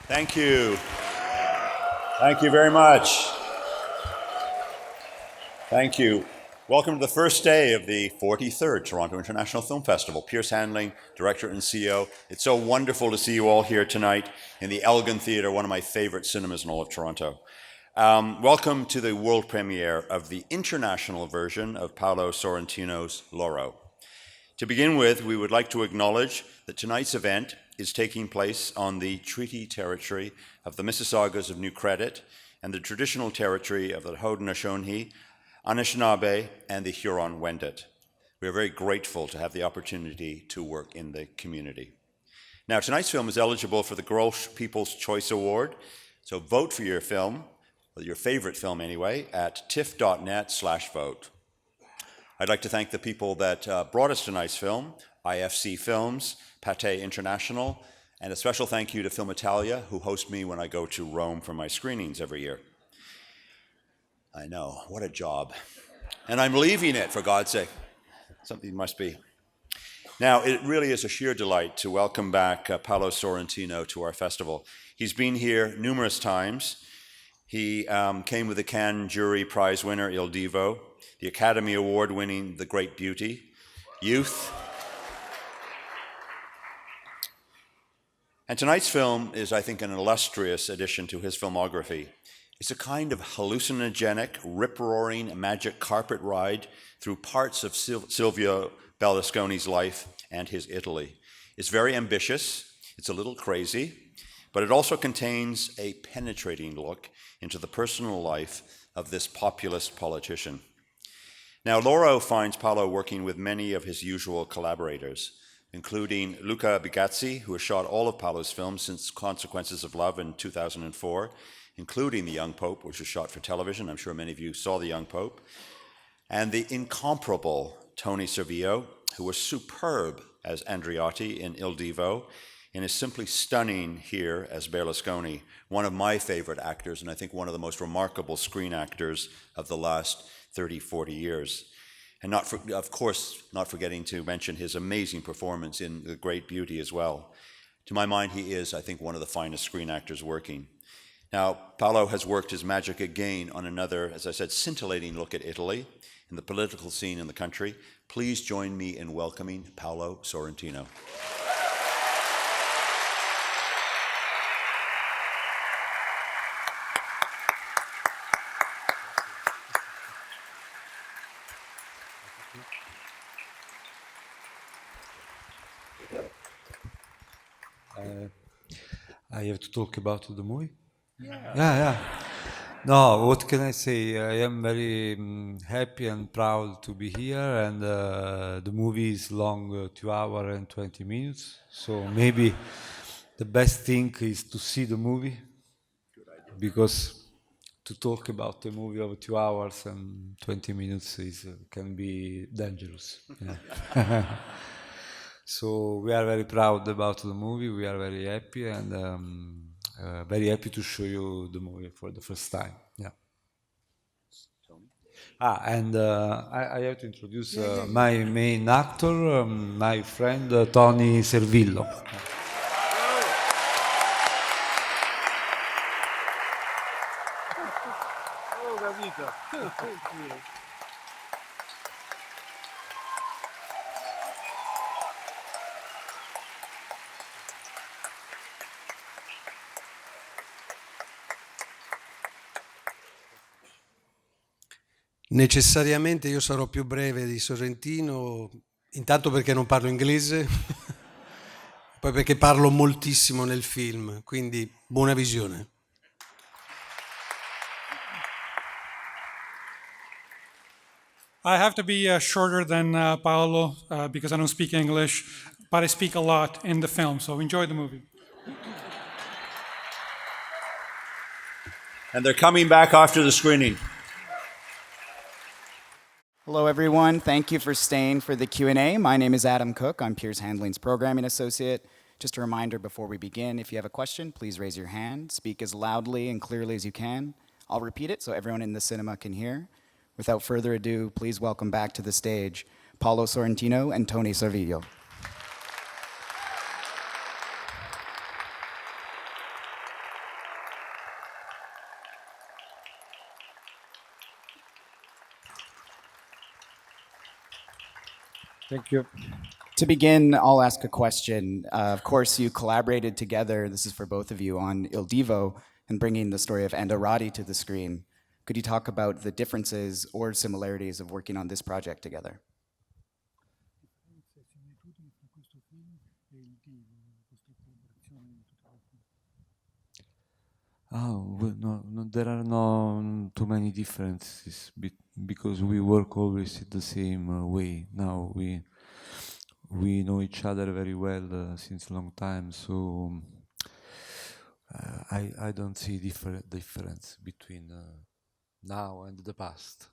Thank you. Thank you very much. Thank you. Welcome to the first day of the 43rd Toronto International Film Festival. Pierce Handling, Director and CEO. It's so wonderful to see you all here tonight in the Elgin Theatre, one of my favorite cinemas in all of Toronto. Welcome to the world premiere of the international version of Paolo Sorrentino's Loro. To begin with, we would like to acknowledge that tonight's event is taking place on the treaty territory of the Mississaugas of New Credit and the traditional territory of the Haudenosaunee, Anishinaabe, and the Huron-Wendat. We are very grateful to have the opportunity to work in the community. Now, tonight's film is eligible for the Grosh People's Choice Award, so vote for your film, or your favorite film anyway, at tiff.net/vote. I'd like to thank the people that brought us tonight's film, IFC Films, Pathé International, and a special thank you to Film Italia, who host me when I go to Rome for my screenings every year. I know, what a job. And I'm leaving it, for God's sake. Something must be. Now, it really is a sheer delight to welcome back Paolo Sorrentino to our festival. He's been here numerous times. He came with the Cannes Jury Prize winner, Il Divo, the Academy Award winning The Great Beauty, Youth. And tonight's film is, I think, an illustrious addition to his filmography. It's a kind of hallucinogenic, rip-roaring, magic carpet ride through parts of Silvio Berlusconi's life and his Italy. It's very ambitious, it's a little crazy, but it also contains a penetrating look into the personal life of this populist politician. Now, Loro finds Paolo working with many of his usual collaborators, including Luca Bigazzi, who has shot all of Paolo's films since Consequences of Love in 2004, including The Young Pope, which was shot for television. I'm sure many of you saw The Young Pope. And the incomparable Tony Servillo, who was superb as Andreotti in Il Divo, and is simply stunning here as Berlusconi, one of my favorite actors, and I think one of the most remarkable screen actors of the last 30, 40 years. And of course, not forgetting to mention his amazing performance in The Great Beauty as well. To my mind, he is, I think, one of the finest screen actors working. Now, Paolo has worked his magic again on another, as I said, scintillating look at Italy and the political scene in the country. Please join me in welcoming Paolo Sorrentino. I have to talk about the movie? Yeah. No, what can I say? I am very happy and proud to be here, and the movie is long, 2 hours and 20 minutes. So maybe the best thing is to see the movie, because to talk about a movie of 2 hours and 20 minutes can be dangerous. Yeah. So we are very proud about the movie. We are very happy, and very happy to show you the movie for the first time. Yeah. And I have to introduce my main actor, my friend Tony Servillo. Necessariamente io sarò più breve di Sorrentino, intanto perché non parlo inglese, poi perché parlo moltissimo nel film, quindi buona visione. I have to be shorter than Paolo because I don't speak English, but I speak a lot in the film, so enjoy the movie. And they're coming back after the screening. Hello, everyone. Thank you for staying for the Q&A. My name is Adam Cook. I'm Pierce Handling's Programming Associate. Just a reminder before we begin, if you have a question, please raise your hand. Speak as loudly and clearly as you can. I'll repeat it so everyone in the cinema can hear. Without further ado, please welcome back to the stage Paolo Sorrentino and Tony Servillo. Thank you. To begin, I'll ask a question. Of course, you collaborated together, this is for both of you, on Il Divo and bringing the story of Andorati to the screen. Could you talk about the differences or similarities of working on this project together? Oh, well, no, there are no too many differences because we work always in the same way. Now we know each other very well since a long time, so I don't see difference between now and the past.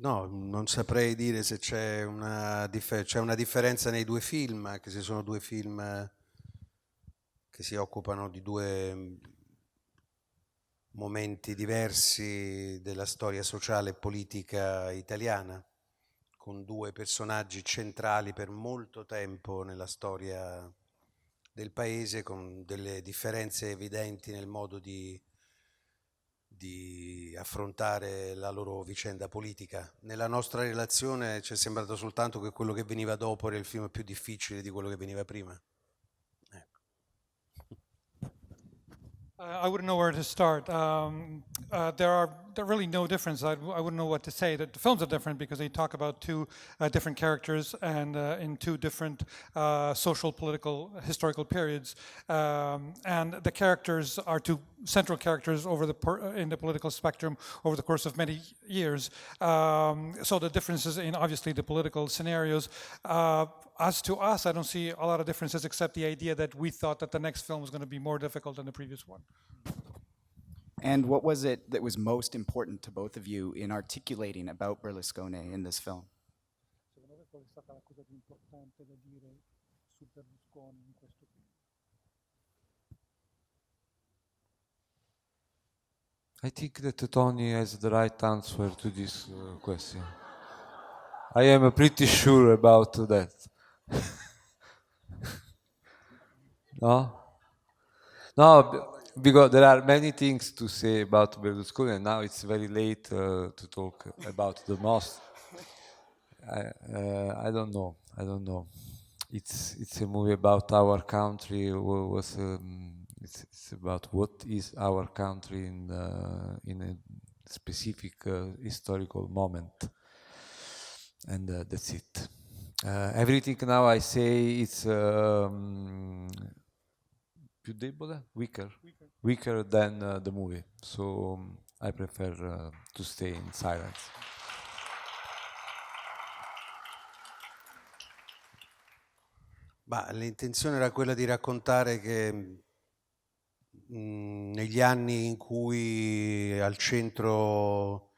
No, non saprei dire se c'è una differenza nei due film, anche se sono due film che si occupano di due momenti diversi della storia sociale e politica italiana, con due personaggi centrali per molto tempo nella storia del paese, con delle differenze evidenti nel modo di affrontare la loro vicenda politica. Nella nostra relazione ci è sembrato soltanto che quello che veniva dopo era il film più difficile di quello che veniva prima. I wouldn't know where to start. There are really no difference. I wouldn't know what to say. The films are different because they talk about two different characters and in two different social, political, historical periods. And the characters are two central characters in the political spectrum over the course of many years. So the differences in obviously the political scenarios. As to us, I don't see a lot of differences except the idea that we thought that the next film was going to be more difficult than the previous one. And what was it that was most important to both of you in articulating about Berlusconi in this film? I think that Tony has the right answer to this question. I am pretty sure about that. No? No, because there are many things to say about Berlusconi, and now it's very late to talk about the most. I don't know. It's a movie about our country. It's about what is our country in a specific historical moment, and that's it. Everything now I say it's più debole, weaker than the movie. So I prefer to stay in silence. Ma l'intenzione era quella di raccontare che negli anni in cui al centro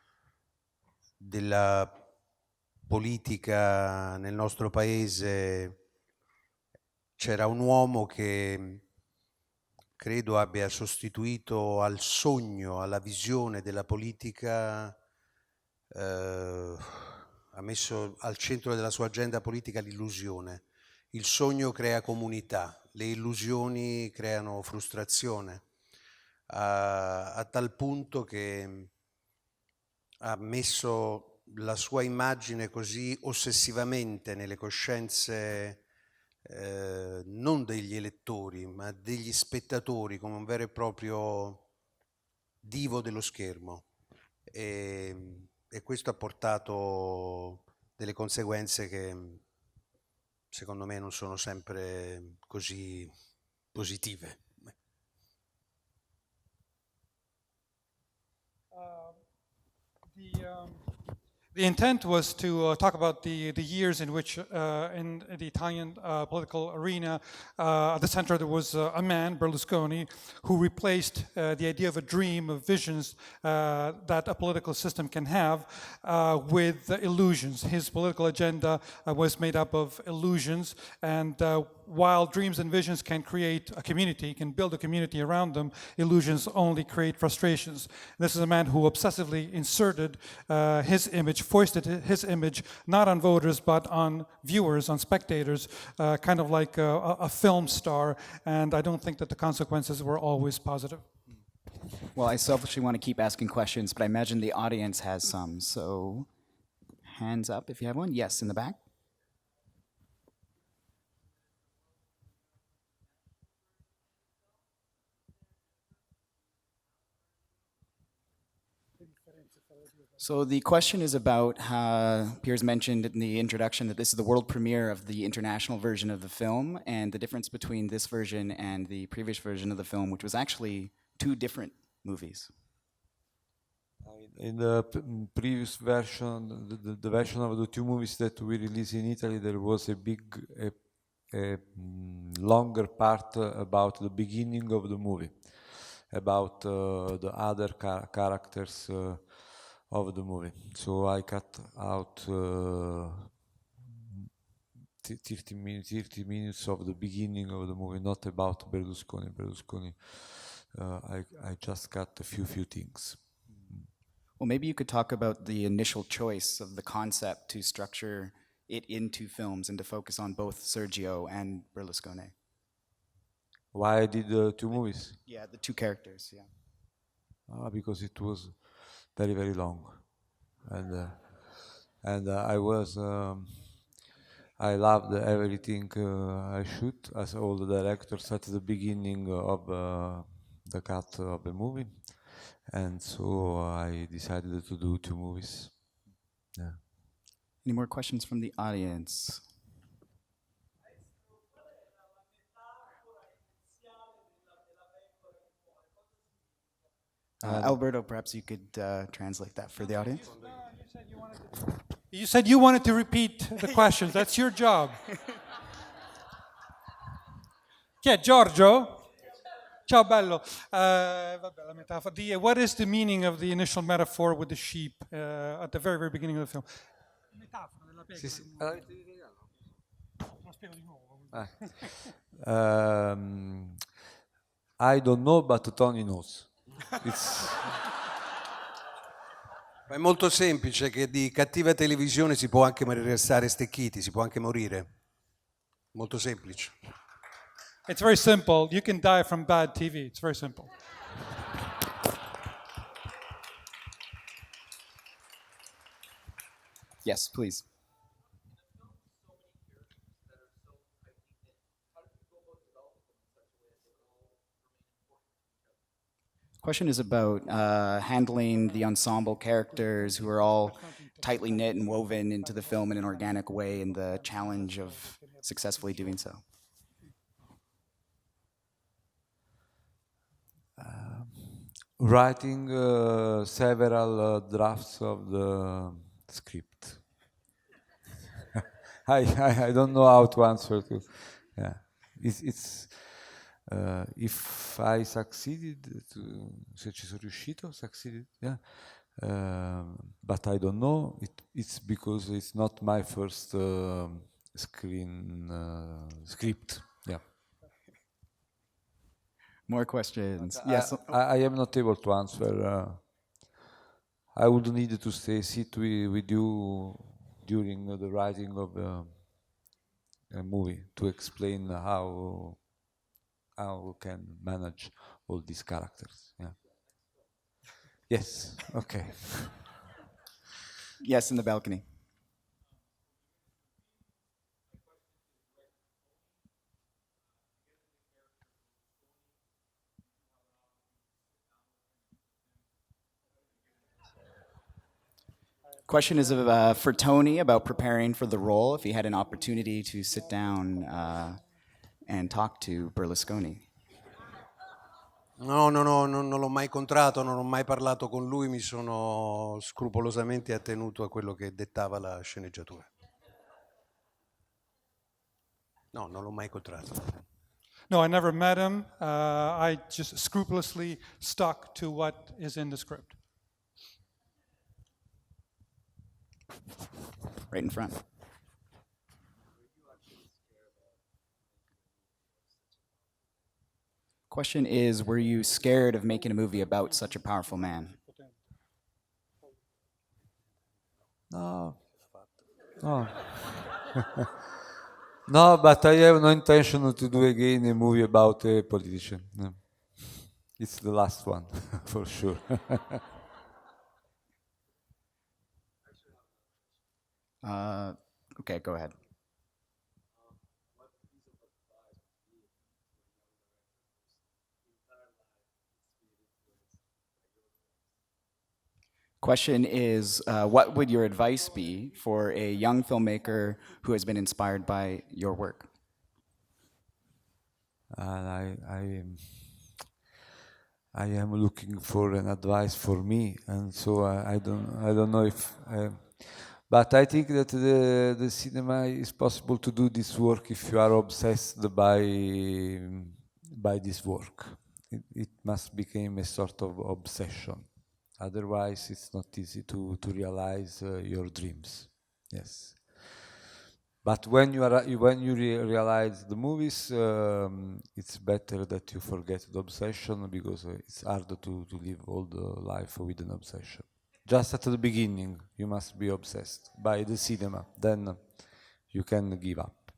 della politica nel nostro paese c'era un uomo che credo abbia sostituito al sogno, alla visione della politica, ha messo al centro della sua agenda politica l'illusione. Il sogno crea comunità, le illusioni creano frustrazione, a tal punto che ha messo la sua immagine così ossessivamente nelle coscienze non degli elettori, ma degli spettatori, come un vero e proprio divo dello schermo. E questo ha portato delle conseguenze che secondo me non sono sempre così positive. The intent was to talk about the years in which, in the Italian political arena, at the center there was a man, Berlusconi, who replaced the idea of a dream, of visions that a political system can have with illusions. His political agenda was made up of illusions, and while dreams and visions can create a community, can build a community around them, illusions only create frustrations. This is a man who obsessively inserted his image, foisted his image, not on voters, but on viewers, on spectators, kind of like a film star, and I don't think that the consequences were always positive. Well, I selfishly want to keep asking questions, but I imagine the audience has some. So, hands up if you have one. Yes, in the back. So the question is about, Piers mentioned in the introduction that this is the world premiere of the international version of the film, and the difference between this version and the previous version of the film, which was actually two different movies. In the previous version, the version of the two movies that we released in Italy, there was a longer part about the beginning of the movie, about the other characters of the movie. So I cut out 30 minutes of the beginning of the movie, not about Berlusconi. Berlusconi, I just cut a few things. Well, maybe you could talk about the initial choice of the concept to structure it into films and to focus on both Sergio and Berlusconi. Why I did the two movies? Yeah, the two characters, yeah. Because it was very long, and I loved everything I shoot, as all the directors at the beginning of the cut of the movie, and so I decided to do two movies. Yeah. Any more questions from the audience? Alberto, perhaps you could translate that for the audience. You said you wanted to repeat the questions. That's your job. Chi è? Giorgio? Ciao bello. Vabbè, la metafora. What is the meaning of the initial metaphor with the sheep at the very beginning of the film? Metafora della pecora. Sì. Lo spiego di nuovo. I don't know, but Tony knows. È molto semplice che di cattiva televisione si può anche restare stecchiti, si può anche morire. Molto semplice. It's very simple. You can die from bad TV. It's very simple. Yes, please. Question is about handling the ensemble characters who are all tightly knit and woven into the film in an organic way, and the challenge of successfully doing so. Writing several drafts of the script. I don't know how to answer to. Yeah, it's if I succeeded, se ci sono riuscito, succeeded, yeah. But I don't know. It's because it's not my first script. Yeah. More questions? Yes. I am not able to answer. I would need to sit with you during the writing of a movie to explain how we can manage all these characters. Yeah. Yes. Okay. Yes, in the balcony. Question is for Tony about preparing for the role, if he had an opportunity to sit down and talk to Berlusconi. No, non l'ho mai incontrato, non ho mai parlato con lui, mi sono scrupolosamente attenuto a quello che dettava la sceneggiatura. No, non l'ho mai incontrato. No, I never met him. I just scrupulously stuck to what is in the script. Right in front. Question is, were you scared of making a movie about such a powerful man? No. No, but I have no intention to do again a movie about a politician. No. It's the last one, for sure. Okay, go ahead. Question is, what would your advice be for a young filmmaker who has been inspired by your work? And I am looking for an advice for me, and so I don't know if. But I think that the cinema is possible to do this work if you are obsessed by this work. It must become a sort of obsession. Otherwise, it's not easy to realize your dreams. Yes. But when you realize the movies, it's better that you forget the obsession, because it's harder to live all the life with an obsession. Just at the beginning, you must be obsessed by the cinema. Then you can give up.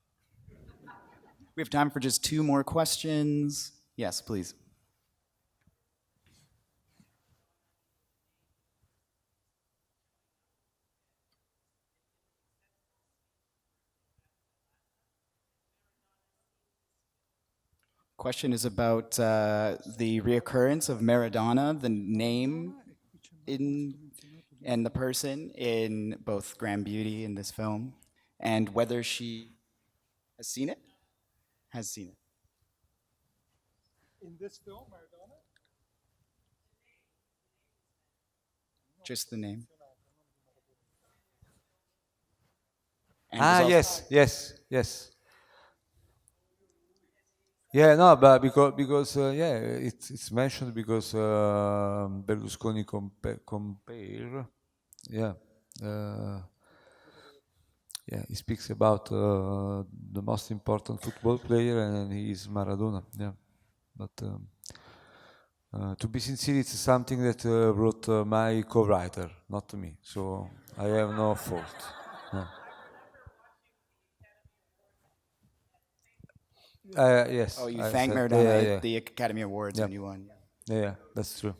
We have time for just 2 more questions. Yes, please. Question is about the reoccurrence of Maradona, the name and the person in both Grand Beauty and this film, and whether she has seen it? Has seen it. In this film, Maradona? Just the name. And was also- Yes. Yeah, no, but because yeah, it's mentioned because Berlusconi compare, yeah, yeah, he speaks about the most important football player, and he is Maradona. Yeah, but to be sincere, it's something that wrote my co-writer, not me. So I have no fault. No. Yes. Oh, you I thanked said- Maradona yeah. at the Academy Awards Yeah. when you won. Yeah, that's true.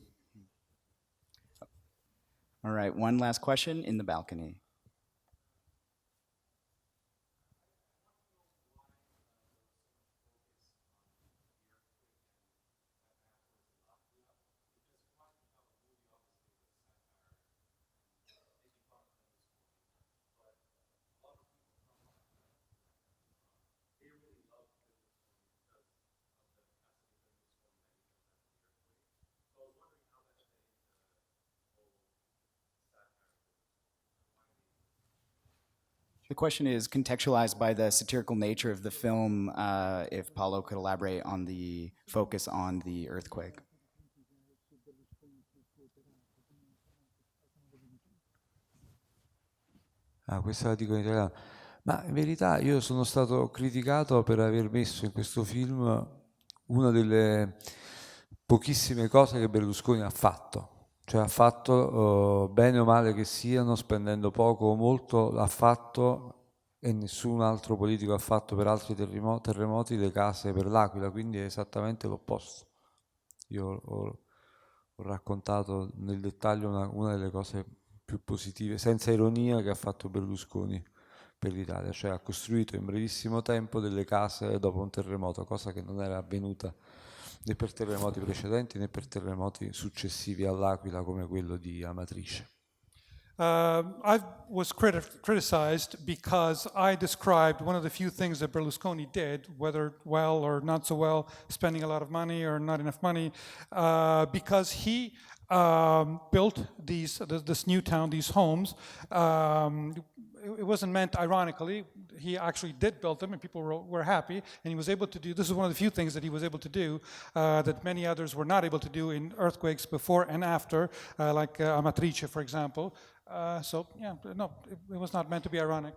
All right, one last question in the balcony. The question is contextualized by the satirical nature of the film, if Paolo could elaborate on the focus on the earthquake. Questa la dico in italiano. Ma in verità io sono stato criticato per aver messo in questo film una delle pochissime cose che Berlusconi ha fatto. Cioè ha fatto, bene o male che siano, spendendo poco o molto, ha fatto, e nessun altro politico ha fatto per altri terremoti, le case per l'Aquila, quindi è esattamente l'opposto. Io ho raccontato nel dettaglio una delle cose più positive, senza ironia, che ha fatto Berlusconi per l'Italia, cioè ha costruito in brevissimo tempo delle case dopo un terremoto, cosa che non era avvenuta né per terremoti precedenti né per terremoti successivi all'Aquila come quello di Amatrice. I was criticized because I described one of the few things that Berlusconi did, whether well or not so well, spending a lot of money or not enough money, because he built this new town, these homes. It wasn't meant ironically. He actually did build them, and people were happy. And he was able to do. This is one of the few things that he was able to do that many others were not able to do in earthquakes before and after, like Amatrice, for example. So yeah, no, it was not meant to be ironic.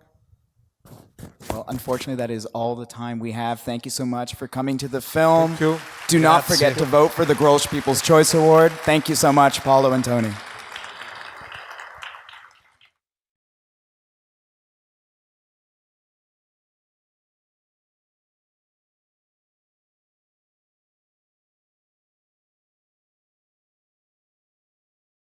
Well, unfortunately, that is all the time we have. Thank you so much for coming to the film. Thank you. Do not Grazie. forget to vote for the Grolsch People's Choice Award. Thank you so much, Paolo and Tony.